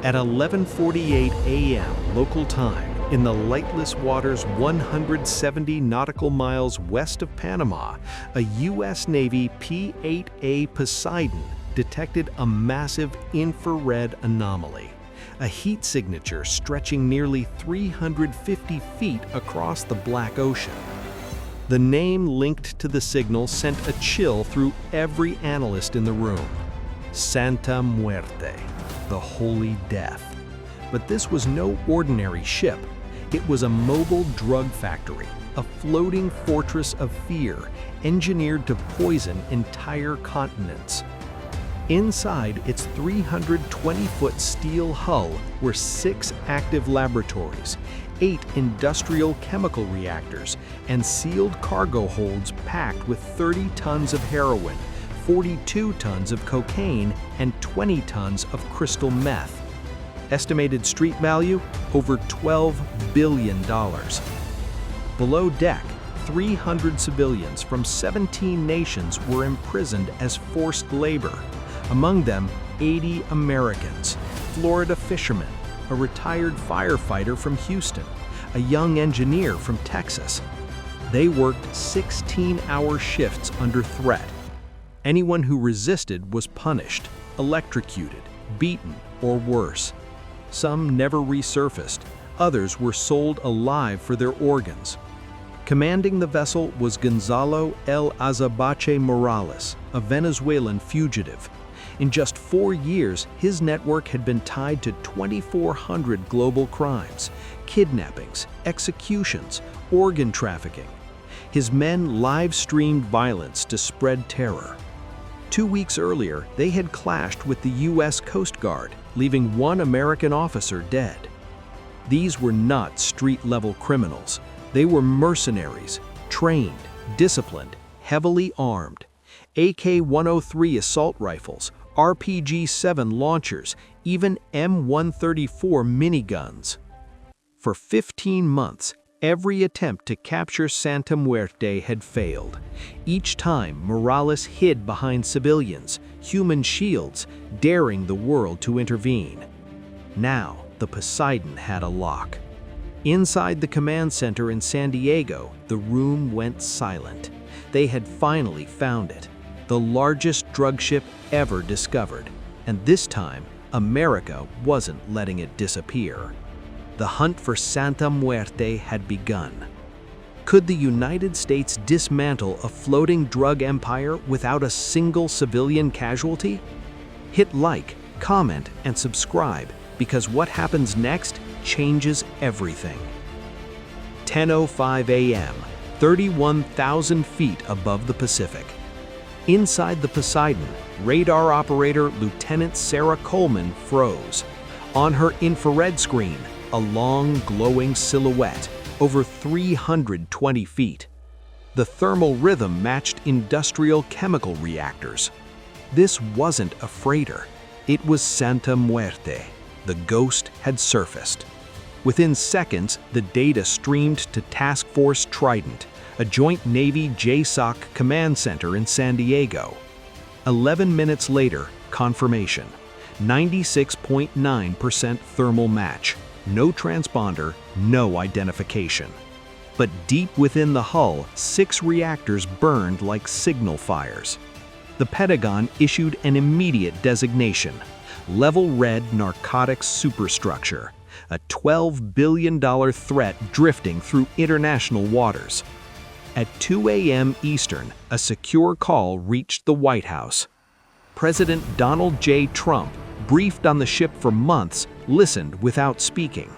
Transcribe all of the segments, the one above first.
At 11:48 a.m. local time, in the lightless waters 170 nautical miles west of Panama, a U.S. Navy P-8A Poseidon detected a massive infrared anomaly, a heat signature stretching nearly 350 feet across the Black Ocean. The name linked to the signal sent a chill through every analyst in the room. Santa Muerte, the Holy Death. But this was no ordinary ship. It was a mobile drug factory, a floating fortress of fear, engineered to poison entire continents. Inside its 320-foot steel hull were 6 active laboratories, 8 industrial chemical reactors, and sealed cargo holds packed with 30 tons of heroin, 42 tons of cocaine, and 20 tons of crystal meth. Estimated street value, over $12 billion. Below deck, 300 civilians from 17 nations were imprisoned as forced labor. Among them, 80 Americans, Florida fishermen, a retired firefighter from Houston, a young engineer from Texas. They worked 16-hour shifts under threat. Anyone who resisted was punished, electrocuted, beaten, or worse. Some never resurfaced, others were sold alive for their organs. Commanding the vessel was Gonzalo El Azabache Morales, a Venezuelan fugitive. In just 4 years, his network had been tied to 2,400 global crimes, kidnappings, executions, organ trafficking. His men live-streamed violence to spread terror. 2 weeks earlier, they had clashed with the U.S. Coast Guard, leaving 1 American officer dead. These were not street-level criminals. They were mercenaries, trained, disciplined, heavily armed. AK-103 assault rifles, RPG-7 launchers, even M134 miniguns. For 15 months, every attempt to capture Santa Muerte had failed. Each time, Morales hid behind civilians, human shields, daring the world to intervene. Now, the Poseidon had a lock. Inside the command center in San Diego, the room went silent. They had finally found it, the largest drug ship ever discovered. And this time, America wasn't letting it disappear. The hunt for Santa Muerte had begun. Could the United States dismantle a floating drug empire without a single civilian casualty? Hit like, comment, and subscribe, because what happens next changes everything. 10:05 a.m., 31,000 feet above the Pacific. Inside the Poseidon, radar operator Lieutenant Sarah Coleman froze. On her infrared screen, a long, glowing silhouette, over 320 feet. The thermal rhythm matched industrial chemical reactors. This wasn't a freighter. It was Santa Muerte. The ghost had surfaced. Within seconds, the data streamed to Task Force Trident, a joint Navy JSOC command center in San Diego. 11 minutes later, confirmation. 96.9% thermal match. No transponder, no identification. But deep within the hull, 6 reactors burned like signal fires. The Pentagon issued an immediate designation: Level Red Narcotics Superstructure, a $12 billion threat drifting through international waters. At 2 a.m. Eastern, a secure call reached the White House. President Donald J. Trump, briefed on the ship for months, listened without speaking.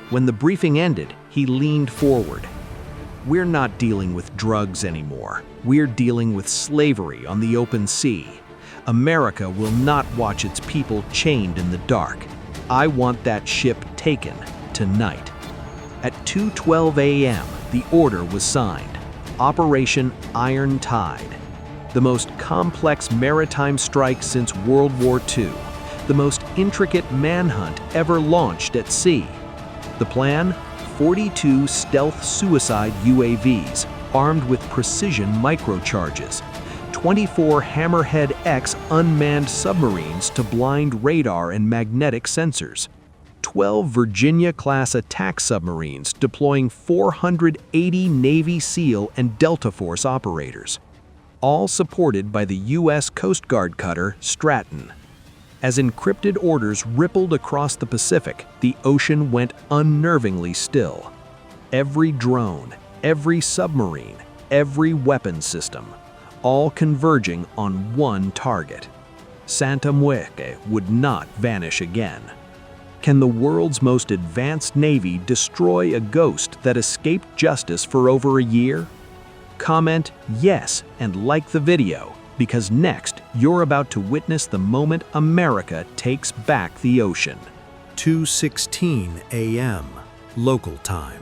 When the briefing ended, he leaned forward. "We're not dealing with drugs anymore. We're dealing with slavery on the open sea. America will not watch its people chained in the dark. I want that ship taken tonight." At 2:12 a.m., the order was signed. Operation Iron Tide. The most complex maritime strike since World War II. The most intricate manhunt ever launched at sea. The plan? 42 stealth suicide UAVs, armed with precision microcharges. 24 Hammerhead X unmanned submarines to blind radar and magnetic sensors, 12 Virginia-class attack submarines deploying 480 Navy SEAL and Delta Force operators, all supported by the U.S. Coast Guard cutter Stratton. As encrypted orders rippled across the Pacific, the ocean went unnervingly still. Every drone, every submarine, every weapon system, all converging on one target. Santa Muerte would not vanish again. Can the world's most advanced navy destroy a ghost that escaped justice for over a year? Comment yes and like the video, because next you're about to witness the moment America takes back the ocean. 2:16 a.m. local time.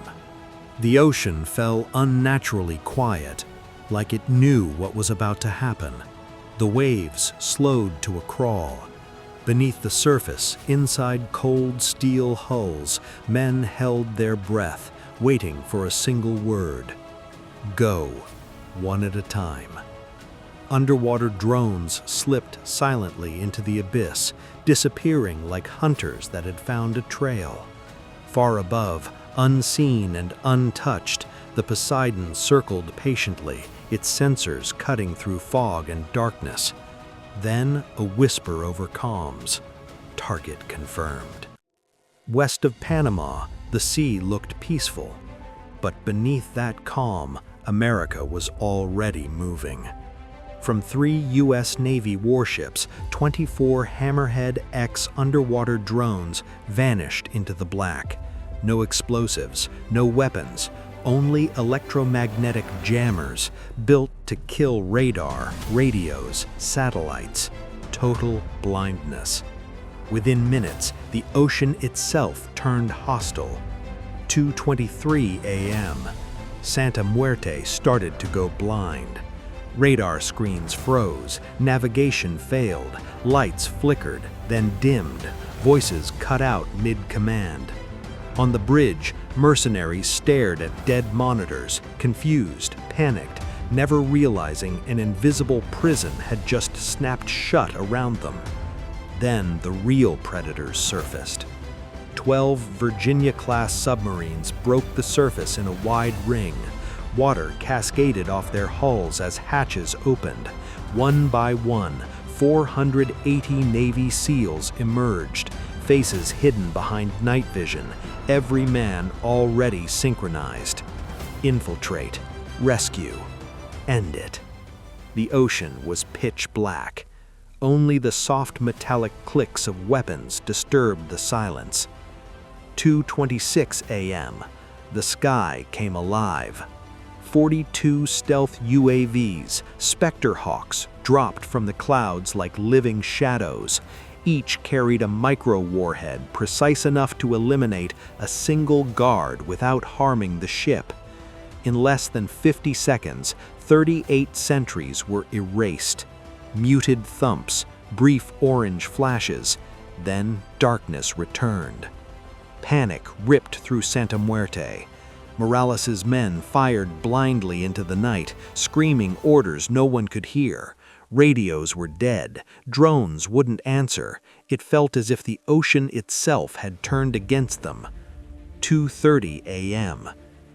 The ocean fell unnaturally quiet, like it knew what was about to happen. The waves slowed to a crawl. Beneath the surface, inside cold steel hulls, men held their breath, waiting for a single word. Go, one at a time. Underwater drones slipped silently into the abyss, disappearing like hunters that had found a trail. Far above, unseen and untouched, the Poseidon circled patiently, its sensors cutting through fog and darkness. Then a whisper over comms. Target confirmed. West of Panama, the sea looked peaceful. But beneath that calm, America was already moving. From 3 U.S. Navy warships, 24 Hammerhead X underwater drones vanished into the black. No explosives, no weapons, only electromagnetic jammers built to kill radar, radios, satellites. Total blindness. Within minutes, the ocean itself turned hostile. 2:23 a.m. Santa Muerte started to go blind. Radar screens froze, navigation failed, lights flickered, then dimmed, voices cut out mid-command. On the bridge, mercenaries stared at dead monitors, confused, panicked, never realizing an invisible prison had just snapped shut around them. Then the real predators surfaced. 12 Virginia-class submarines broke the surface in a wide ring. Water cascaded off their hulls as hatches opened. One by one, 480 Navy SEALs emerged, faces hidden behind night vision, every man already synchronized. Infiltrate, rescue, end it. The ocean was pitch black. Only the soft metallic clicks of weapons disturbed the silence. 2:26 a.m. The sky came alive. 42 stealth UAVs, Spectre Hawks, dropped from the clouds like living shadows. Each carried a micro-warhead precise enough to eliminate a single guard without harming the ship. In less than 50 seconds, 38 sentries were erased. Muted thumps, brief orange flashes, then darkness returned. Panic ripped through Santa Muerte. Morales' men fired blindly into the night, screaming orders no one could hear. Radios were dead. Drones wouldn't answer. It felt as if the ocean itself had turned against them. 2:30 a.m.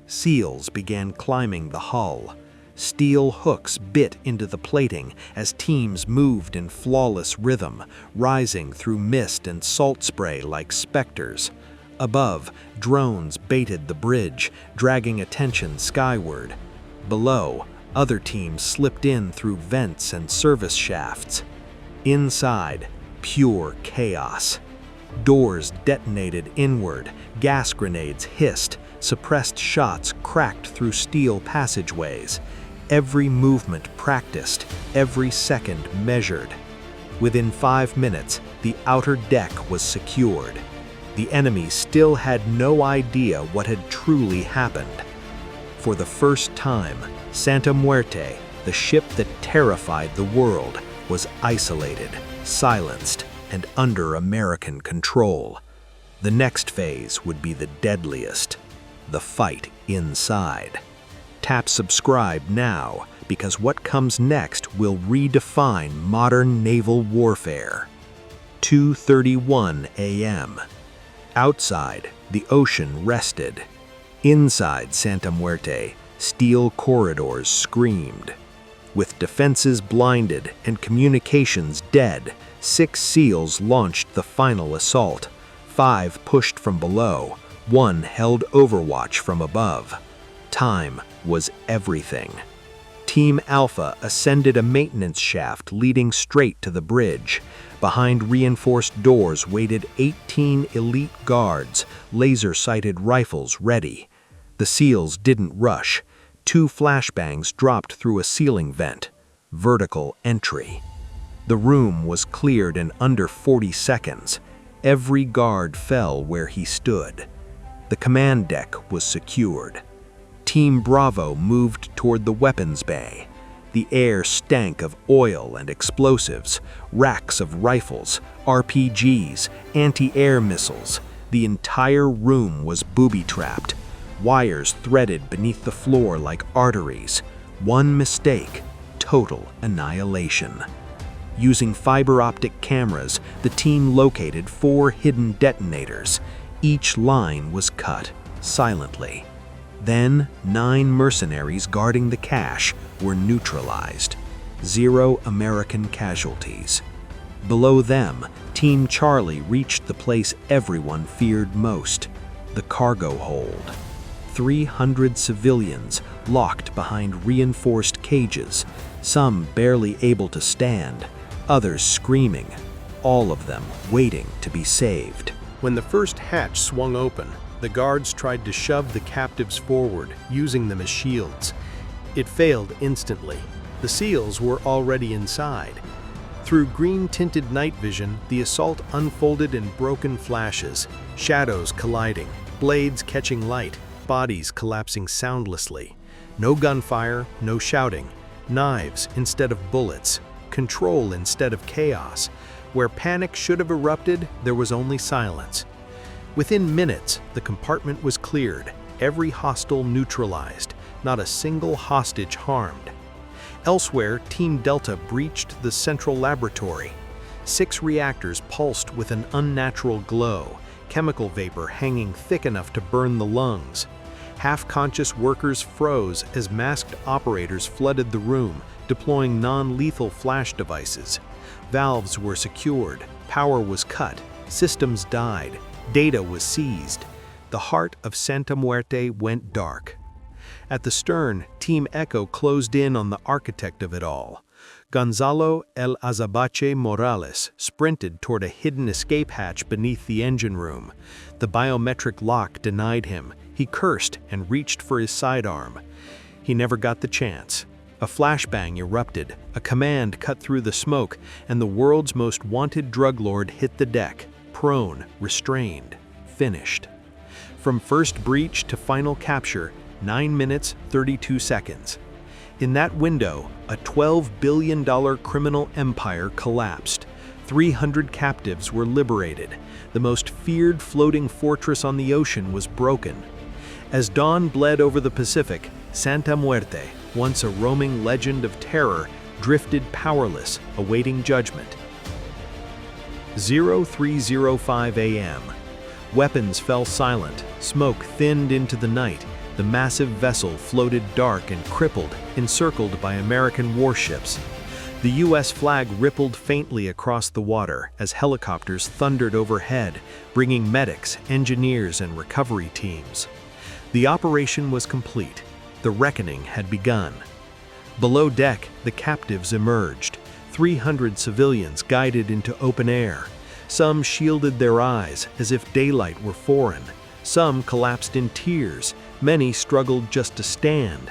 SEALs began climbing the hull. Steel hooks bit into the plating as teams moved in flawless rhythm, rising through mist and salt spray like specters. Above, drones baited the bridge, dragging attention skyward. Below, other teams slipped in through vents and service shafts. Inside, pure chaos. Doors detonated inward, gas grenades hissed, suppressed shots cracked through steel passageways. Every movement practiced, every second measured. Within 5 minutes, the outer deck was secured. The enemy still had no idea what had truly happened. For the first time, Santa Muerte, the ship that terrified the world, was isolated, silenced, and under American control. The next phase would be the deadliest, the fight inside. Tap subscribe now because what comes next will redefine modern naval warfare. 2:31 a.m. Outside, the ocean rested. Inside Santa Muerte, steel corridors screamed. With defenses blinded and communications dead, 6 SEALs launched the final assault. 5 pushed from below, 1 held overwatch from above. Time was everything. Team Alpha ascended a maintenance shaft leading straight to the bridge. Behind reinforced doors waited 18 elite guards, laser-sighted rifles ready. The SEALs didn't rush. 2 flashbangs dropped through a ceiling vent. Vertical entry. The room was cleared in under 40 seconds. Every guard fell where he stood. The command deck was secured. Team Bravo moved toward the weapons bay. The air stank of oil and explosives, racks of rifles, RPGs, anti-air missiles. The entire room was booby-trapped. Wires threaded beneath the floor like arteries. One mistake, total annihilation. Using fiber optic cameras, the team located 4 hidden detonators. Each line was cut, silently. Then, 9 mercenaries guarding the cache were neutralized. 0 American casualties. Below them, Team Charlie reached the place everyone feared most, the cargo hold. 300 civilians locked behind reinforced cages, some barely able to stand, others screaming, all of them waiting to be saved. When the first hatch swung open, the guards tried to shove the captives forward, using them as shields. It failed instantly. The SEALs were already inside. Through green-tinted night vision, the assault unfolded in broken flashes, shadows colliding, blades catching light, bodies collapsing soundlessly. No gunfire, no shouting. Knives instead of bullets. Control instead of chaos. Where panic should have erupted, there was only silence. Within minutes, the compartment was cleared, every hostile neutralized, not a single hostage harmed. Elsewhere, Team Delta breached the central laboratory. 6 reactors pulsed with an unnatural glow, chemical vapor hanging thick enough to burn the lungs. Half-conscious workers froze as masked operators flooded the room, deploying non-lethal flash devices. Valves were secured, power was cut, systems died, data was seized. The heart of Santa Muerte went dark. At the stern, Team Echo closed in on the architect of it all. Gonzalo El Azabache Morales sprinted toward a hidden escape hatch beneath the engine room. The biometric lock denied him. He cursed and reached for his sidearm. He never got the chance. A flashbang erupted, a command cut through the smoke, and the world's most wanted drug lord hit the deck, prone, restrained, finished. From first breach to final capture, 9 minutes, 32 seconds. In that window, a $12 billion criminal empire collapsed. 300 captives were liberated. The most feared floating fortress on the ocean was broken. As dawn bled over the Pacific, Santa Muerte, once a roaming legend of terror, drifted powerless, awaiting judgment. 03:05 a.m. Weapons fell silent, smoke thinned into the night. The massive vessel floated dark and crippled, encircled by American warships. The U.S. flag rippled faintly across the water as helicopters thundered overhead, bringing medics, engineers, and recovery teams. The operation was complete. The reckoning had begun. Below deck, the captives emerged. 300 civilians guided into open air. Some shielded their eyes as if daylight were foreign. Some collapsed in tears. Many struggled just to stand.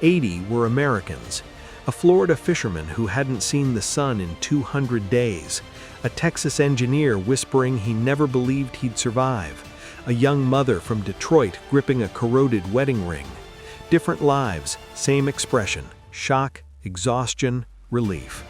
80 were Americans. A Florida fisherman who hadn't seen the sun in 200 days. A Texas engineer whispering he never believed he'd survive. A young mother from Detroit gripping a corroded wedding ring. Different lives, same expression: shock, exhaustion, relief.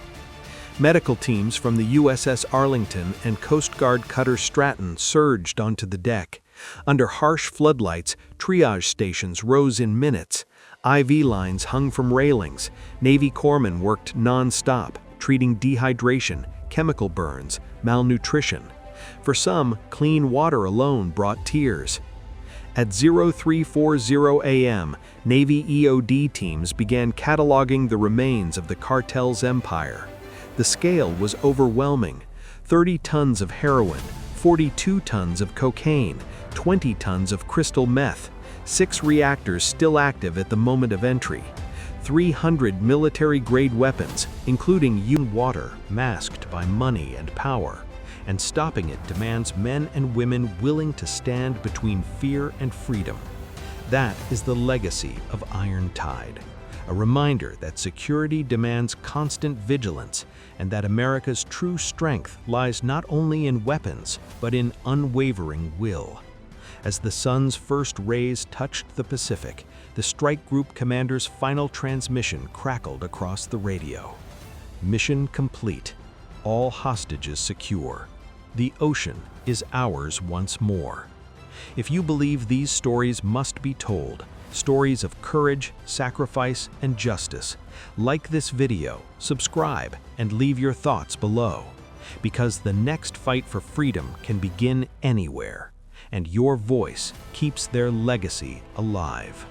Medical teams from the USS Arlington and Coast Guard cutter Stratton surged onto the deck. Under harsh floodlights, triage stations rose in minutes. IV lines hung from railings. Navy corpsmen worked non-stop, treating dehydration, chemical burns, malnutrition. For some, clean water alone brought tears. At 0340 a.m., Navy EOD teams began cataloging the remains of the cartel's empire. The scale was overwhelming: 30 tons of heroin, 42 tons of cocaine, 20 tons of crystal meth, 6 reactors still active at the moment of entry, 300 military-grade weapons, including water, masked by money and power. And stopping it demands men and women willing to stand between fear and freedom. That is the legacy of Iron Tide, a reminder that security demands constant vigilance and that America's true strength lies not only in weapons, but in unwavering will. As the sun's first rays touched the Pacific, the strike group commander's final transmission crackled across the radio. Mission complete. All hostages secure. The ocean is ours once more. If you believe these stories must be told, stories of courage, sacrifice, and justice, like this video, subscribe, and leave your thoughts below. Because the next fight for freedom can begin anywhere, and your voice keeps their legacy alive.